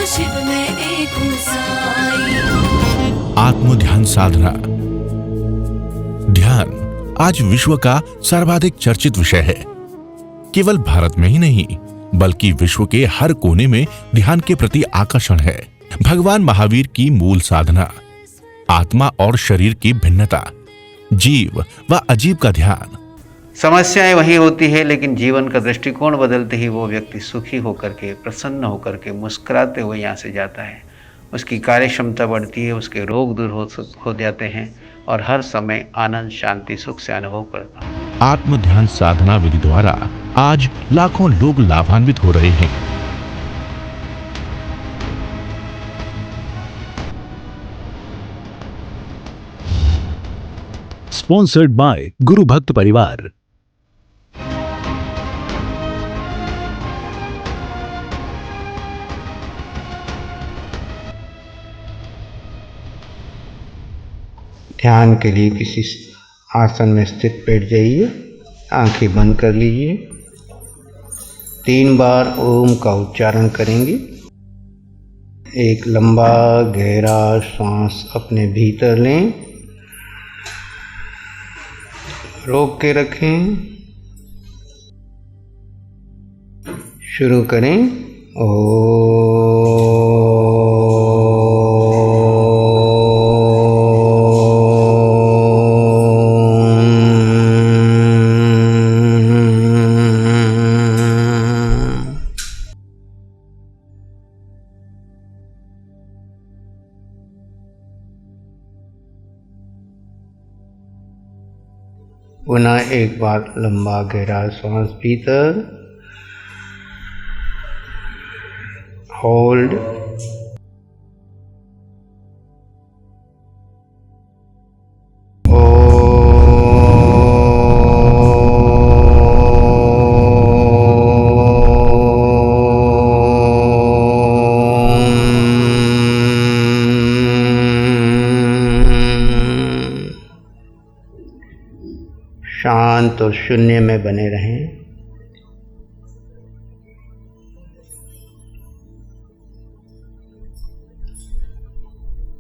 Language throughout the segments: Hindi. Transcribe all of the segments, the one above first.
तो शिव में एक हूँ साई। आत्म ध्यान साधना। ध्यान आज विश्व का सर्वाधिक चर्चित विषय है। केवल भारत में ही नहीं बल्कि विश्व के हर कोने में ध्यान के प्रति आकर्षण है। भगवान महावीर की मूल साधना, आत्मा और शरीर की भिन्नता, जीव व अजीब का ध्यान। समस्याएं वही होती है, लेकिन जीवन का दृष्टिकोण बदलते ही वो व्यक्ति सुखी होकर के, प्रसन्न होकर के, मुस्कुराते हुए यहाँ से जाता है। उसकी कार्य क्षमता बढ़ती है, उसके रोग दूर हो जाते हैं और हर समय आनंद, शांति, सुख से अनुभव करता है। आत्म ध्यान साधना विधि द्वारा आज लाखों लोग लाभान्वित हो रहे हैं। स्पॉन्सर्ड बाय गुरु भक्त परिवार। ध्यान के लिए किसी आसन में स्थित बैठ जाइए, आंखें बंद कर लीजिए। 3 बार ओम का उच्चारण करेंगे। एक लंबा गहरा सांस अपने भीतर लें, रोक के रखें। शुरू करें। पुनः एक बार लंबा गहरा सांस भीतर, होल्ड, शांत और शून्य में बने रहें।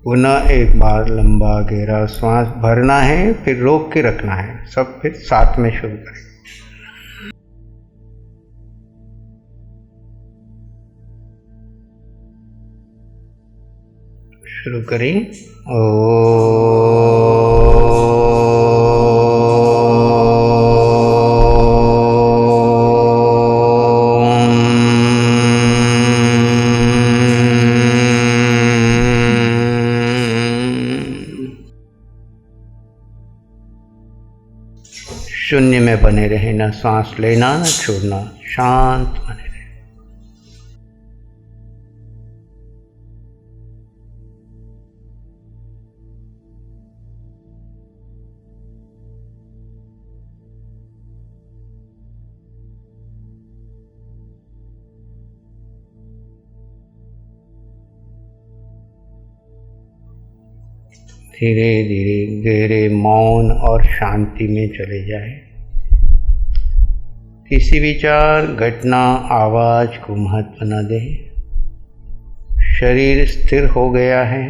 पुनः एक बार लंबा गहरा श्वास भरना है, फिर रोक के रखना है। सब फिर साथ में शुरू करें। शुरू करें। शून्य में बने रहे, ना सांस लेना ना छोड़ना, शांत बने रहे। धीरे धीरे गहरे मौन और शांति में चले जाए। किसी विचार, घटना, आवाज को महत्व न दे। शरीर स्थिर हो गया है,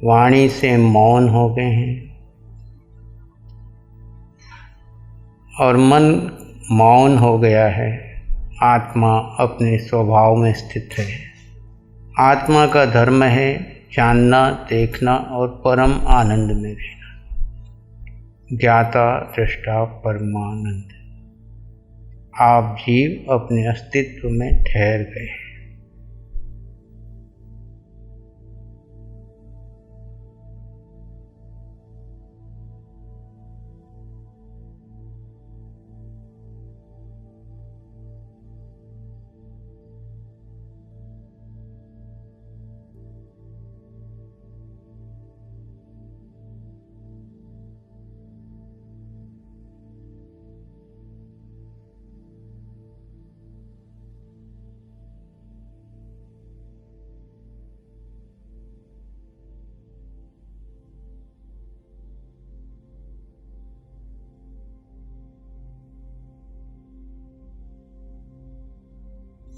वाणी से मौन हो गए हैं और मन मौन हो गया है। आत्मा अपने स्वभाव में स्थित है। आत्मा का धर्म है जानना, देखना और परम आनंद में रहना। ज्ञाता दृष्टा परमानंद। आप जीव अपने अस्तित्व में ठहर गए।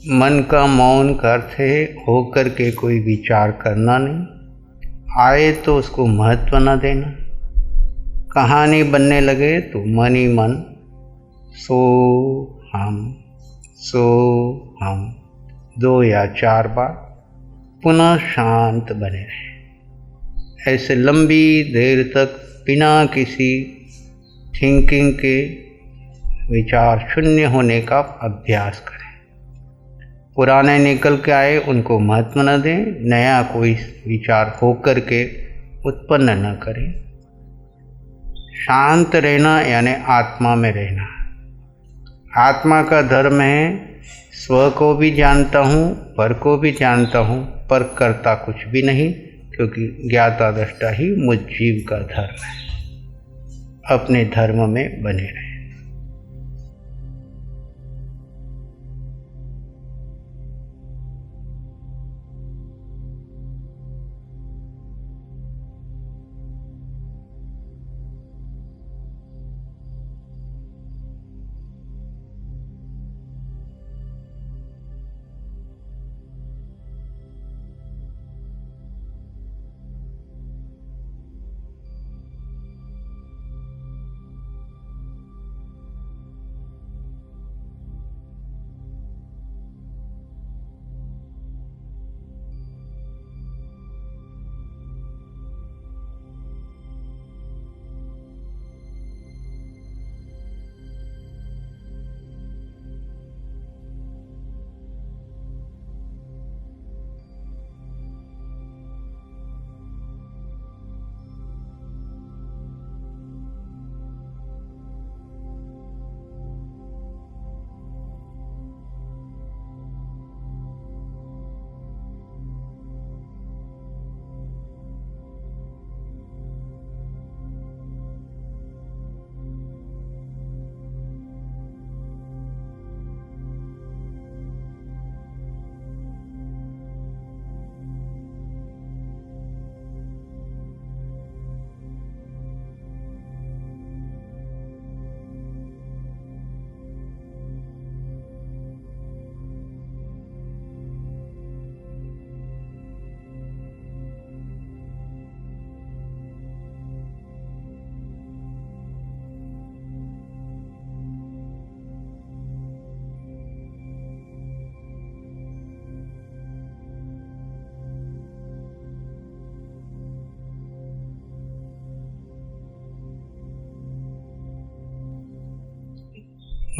मन का मौन का अर्थ है होकर के कोई विचार करना नहीं, आए तो उसको महत्व न देना। कहानी बनने लगे तो मन ही मन सो हम 2 या 4 बार पुनः शांत बने रहे। ऐसे लंबी देर तक बिना किसी थिंकिंग के विचार शून्य होने का अभ्यास करें। पुराने निकल के आए उनको महत्व न दें, नया कोई विचार होकर के उत्पन्न न करें। शांत रहना यानी आत्मा में रहना। आत्मा का धर्म है स्व को भी जानता हूँ, पर को भी जानता हूँ, पर करता कुछ भी नहीं, क्योंकि ज्ञाता दृष्टा ही मुझ जीव का धर्म है। अपने धर्म में बने रहें।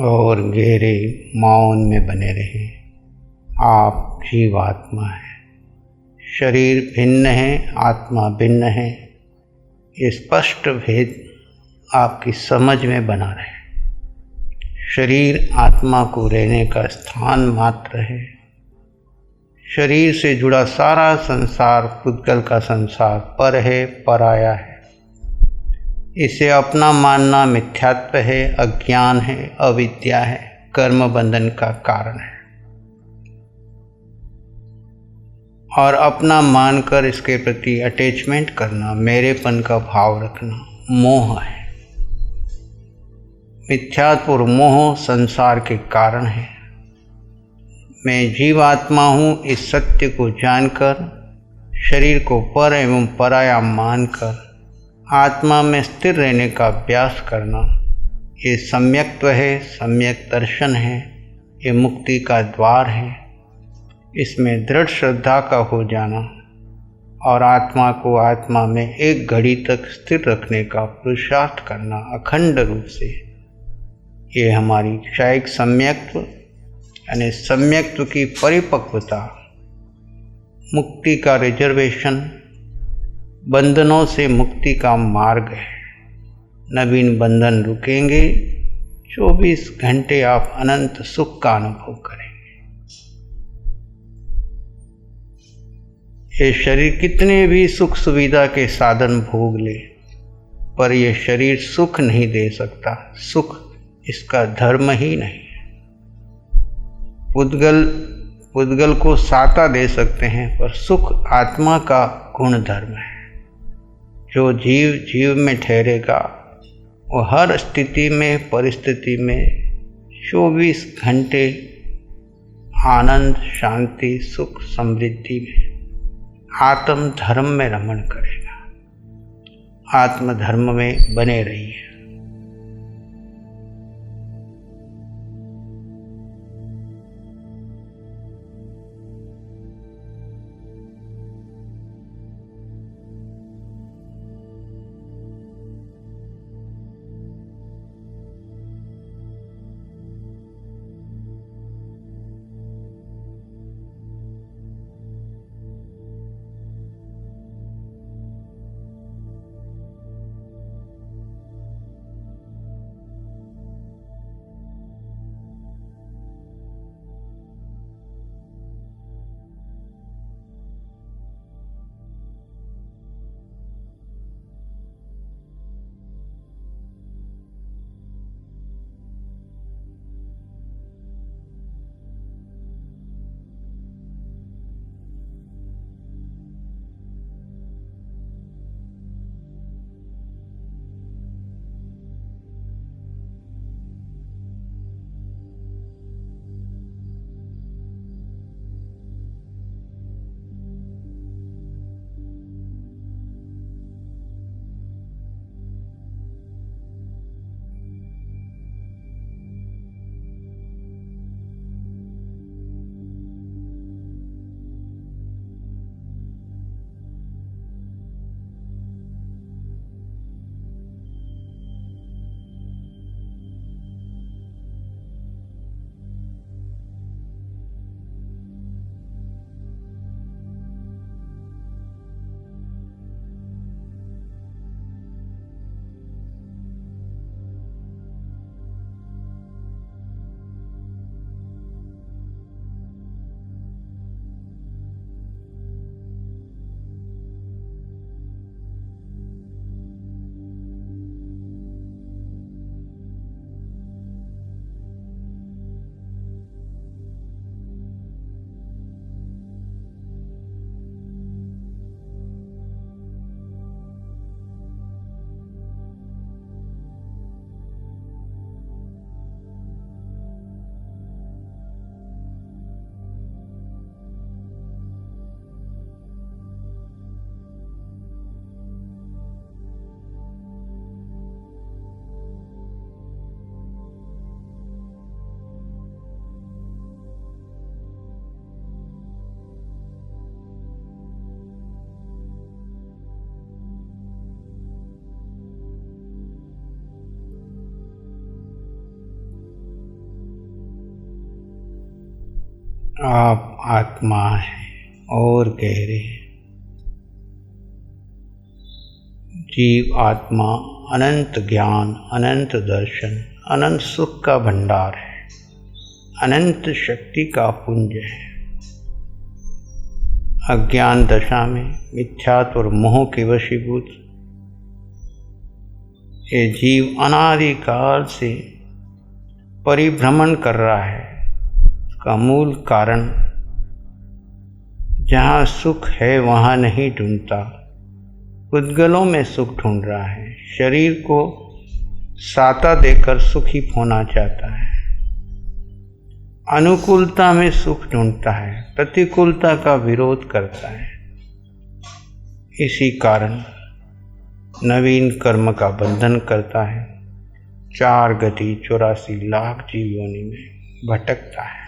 और गहरे मौन में बने रहे। आप जीवात्मा है, शरीर भिन्न है, आत्मा भिन्न है। ये स्पष्ट भेद आपकी समझ में बना रहे। शरीर आत्मा को रहने का स्थान मात्र है। शरीर से जुड़ा सारा संसार, पुद्गल का संसार पर है, पराया है। इसे अपना मानना मिथ्यात्व है, अज्ञान है, अविद्या है, कर्म बंधन का कारण है। और अपना मानकर इसके प्रति अटैचमेंट करना, मेरेपन का भाव रखना मोह है। मिथ्यात्व और मोह संसार के कारण है। मैं जीवात्मा हूँ, इस सत्य को जानकर शरीर को पर एवं पराया मानकर आत्मा में स्थिर रहने का अभ्यास करना, ये सम्यक्त्व है, सम्यक दर्शन है, ये मुक्ति का द्वार है। इसमें दृढ़ श्रद्धा का हो जाना और आत्मा को आत्मा में एक घड़ी तक स्थिर रखने का पुरुषार्थ करना अखंड रूप से, ये हमारी क्षयिक सम्यक्त्व यानी सम्यक्त्व की परिपक्वता, मुक्ति का रिजर्वेशन, बंधनों से मुक्ति का मार्ग है। नवीन बंधन रुकेंगे, 24 घंटे आप अनंत सुख का अनुभव करेंगे। ये शरीर कितने भी सुख सुविधा के साधन भोग ले, पर यह शरीर सुख नहीं दे सकता। सुख इसका धर्म ही नहीं है। पुद्गल को साता दे सकते हैं, पर सुख आत्मा का गुण धर्म है। जो जीव में ठहरेगा वो हर स्थिति में, परिस्थिति में 24 घंटे आनंद, शांति, सुख, समृद्धि में आत्म धर्म में रमण करेगा। आत्म धर्म में बने रहिए। आप आत्मा हैं और गहरे। जीव आत्मा अनंत ज्ञान, अनंत दर्शन, अनंत सुख का भंडार है, अनंत शक्ति का पुंज है। अज्ञान दशा में मिथ्यात्व और मोह के वशीभूत ये जीव अनादिकाल से परिभ्रमण कर रहा है। का मूल कारण जहाँ सुख है वहाँ नहीं ढूंढता, उद्गलों में सुख ढूंढ रहा है। शरीर को साता देकर सुखी होना चाहता है, अनुकूलता में सुख ढूंढता है, प्रतिकूलता का विरोध करता है। इसी कारण नवीन कर्म का बंधन करता है, 4 गति 84 लाख जीव योनि में भटकता है।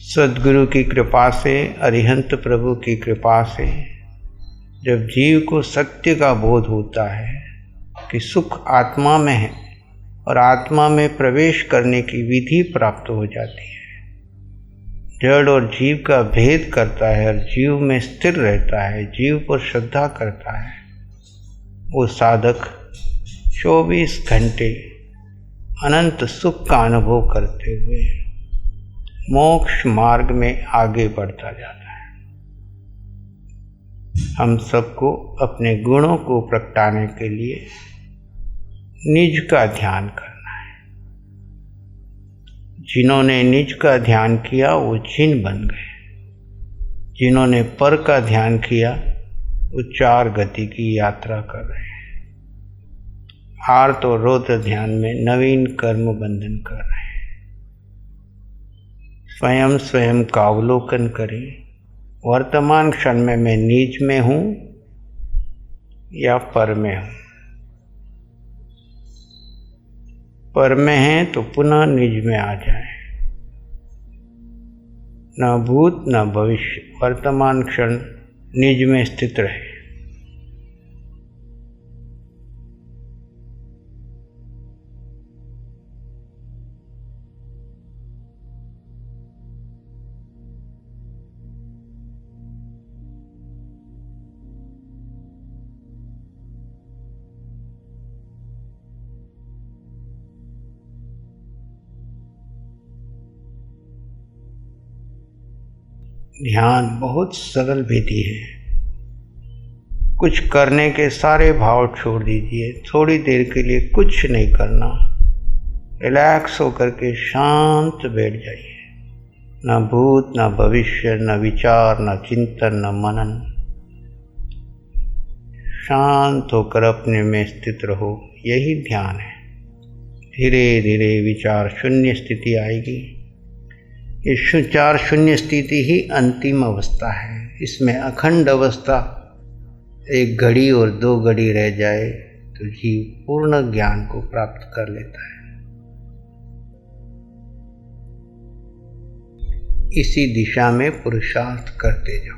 सद्गुरु की कृपा से, अरिहंत प्रभु की कृपा से जब जीव को सत्य का बोध होता है कि सुख आत्मा में है और आत्मा में प्रवेश करने की विधि प्राप्त हो जाती है, जड़ और जीव का भेद करता है और जीव में स्थिर रहता है, जीव पर श्रद्धा करता है, वो साधक 24 घंटे अनंत सुख का अनुभव करते हुए मोक्ष मार्ग में आगे बढ़ता जाता है। हम सबको अपने गुणों को प्रगटाने के लिए निज का ध्यान करना है। जिन्होंने निज का ध्यान किया वो जिन बन गए, जिन्होंने पर का ध्यान किया वो 4 गति की यात्रा कर रहे हैं। आर्त और रौद्र ध्यान में नवीन कर्म बंधन कर रहे हैं। स्वयं स्वयं का अवलोकन करें। वर्तमान क्षण में मैं नीच में हूँ या पर में हूँ। पर में हैं तो पुनः निज में आ जाए। न भूत न भविष्य, वर्तमान क्षण निज में स्थित रहे। ध्यान बहुत सरल विधि है। कुछ करने के सारे भाव छोड़ दीजिए। थोड़ी देर के लिए कुछ नहीं करना, रिलैक्स होकर के शांत बैठ जाइए। न भूत न भविष्य, न विचार, न चिंतन, न मनन। शांत होकर अपने में स्थित रहो, यही ध्यान है। धीरे धीरे विचार शून्य स्थिति आएगी। इस विचार शून्य स्थिति ही अंतिम अवस्था है। इसमें अखंड अवस्था, एक घड़ी और 2 घड़ी रह जाए तो जीव पूर्ण ज्ञान को प्राप्त कर लेता है। इसी दिशा में पुरुषार्थ करते जाओ।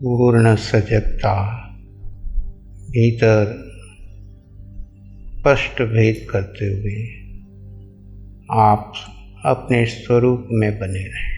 पूर्ण सजगता भीतर स्पष्ट भेद करते हुए आप अपने स्वरूप में बने रहें।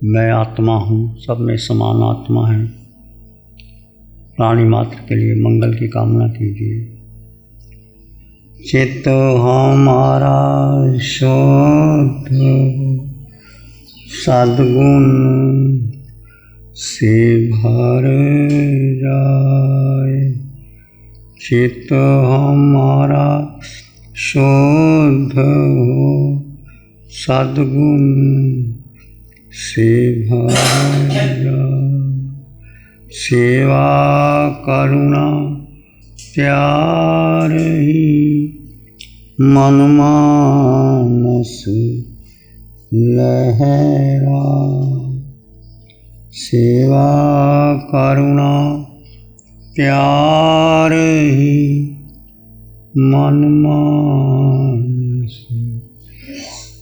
मैं आत्मा हूँ, सब में समान आत्मा है। प्राणी मात्र के लिए मंगल की कामना कीजिए। चित्त हमारा शुद्ध सद्गुण से भर जाए। चित्त हमारा शुद्ध हो सद्गुण से भर जाए। सेवा करुणा प्यार ही मन मानस लहरा। सेवा करुणा प्यार ही मन मानस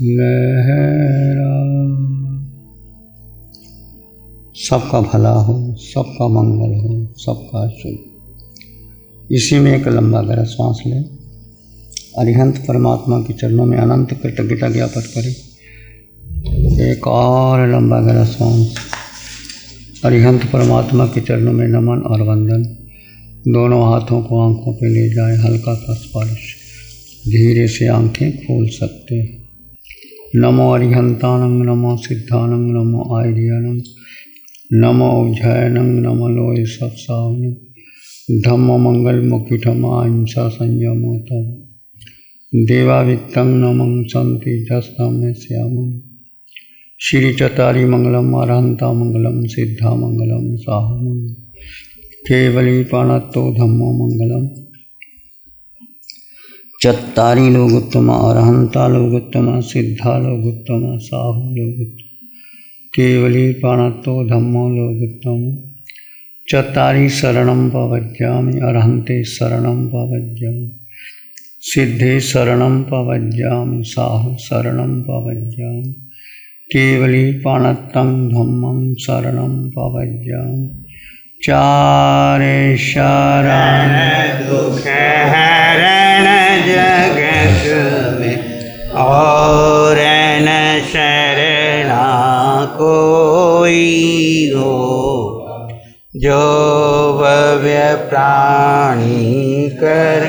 लहरा। सबका भला हो, सबका मंगल हो, सबका शुभ। इसी में एक लंबा गहरा श्वास लें। अरिहंत परमात्मा के चरणों में अनंत कृतज्ञता ज्ञापन करें। एक और लंबा गहरा श्वास। अरिहंत परमात्मा के चरणों में नमन और वंदन। दोनों हाथों को आंखों पे ले जाएं, हल्का सा स्पर्श। धीरे से आंखें खोल सकते हैं। नमो अरिहंतानंग, नमो सिद्धानंग, नमो आयर्यानंग, नमो उज्जयनंग, नमो लोय सत्सावनंग। धम्म मंगल मुखिठम अहिंसा संयमोतम। देवावित्तं नमं संति जस्तम श्यामं। श्री चतारी मंगलम अरहंता मंगलम सिद्धा मंगलम साहमं। केवली पाणत्तो धम्मो मंगलम। चत्तारी लोगोत्तम अरहंता लोगोत्तम सिद्धा लोगोत्तम साहु लोगोत्तम। केवली पाणत्तो धम्मो लोगोत्तम। चत्तारी शरणं पवज्जामि अरहन्ते शरणं पवज्जामि। सिद्धे शरणं पवज्जामि साहु शरणं पवज्जामि। केवली पाणत्तं धम्मं शरणं पवज्जामि। चारे शरण दुख हरण जगत में और न शरणा कोई हो। जो भव्य प्राणी कर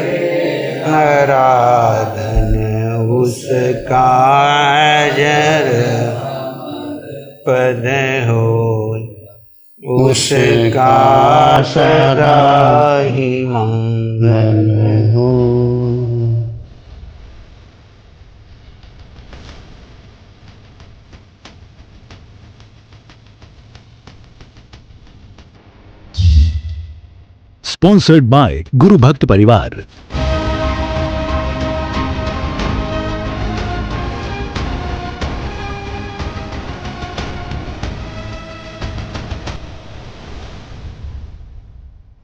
आराधन उसका अजर पद हो उसका सदा ही मंगल हो। स्पॉन्सर्ड बाय गुरु भक्त परिवार।